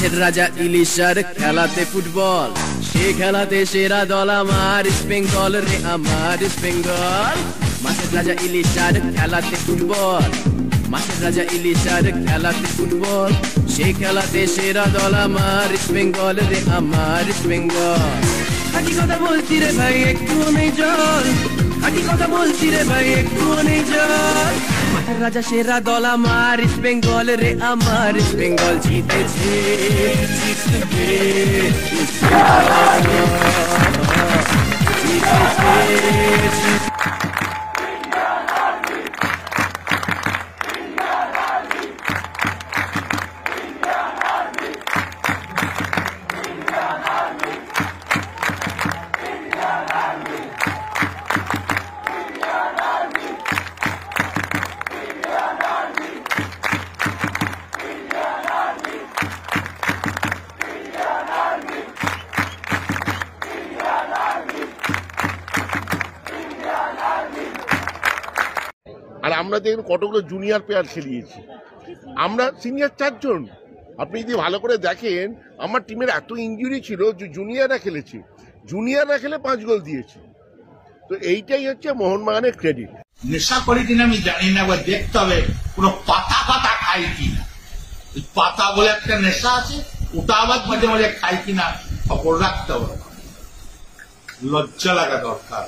মাঠের রাজা ইলিশার খেলাতে ফুটবল, সে খেলাতে সেরা দল আমার ইস্ট বেঙ্গল রে, আমার ইস্ট বেঙ্গল। মাঠের রাজা ইলিশার খেলাতে ফুটবল, মাঠের রাজা ইলিশার খেলাতে ফুটবল, সে খেলাতে সেরা দল আমার ইস্ট বেঙ্গল রে, আমার ইস্ট বেঙ্গল। খাঁটি কথা বলছি রে ভাই, একটু নেই জল, খাঁটি কথা বলছি রে ভাই, একটু নেই জল। মাঠের রাজা সেরা দল আমার ইস্ট বেঙ্গল রে, আমার ইস্ট বেঙ্গল। জিতেছে জিতবে ইস্ট বেঙ্গল, আর আমরা দেখুন কতগুলো জুনিয়র প্লেয়ার খেলিয়েছি, আমরা সিনিয়র 4 জন। আপনি যদি ভালো করে দেখেন আমার টিমের এত ইনজুরি ছিল যে জুনিয়ররা খেলেছে, জুনিয়ররা খেলে 5 গোল দিয়েছে। তো এইটাই হচ্ছে মোহনবাগানের ক্রেডিট। নেশা করি কিনা আমি জানি না, একবার দেখতে হবে কোনো পাতা পাতা খাই কিনা। পাতা বলে একটা নেশা আছে, ওটা আবার মাঝে মাঝে খাই কিনা খবর রাখতে হবে, লজ্জা লাগা দরকার।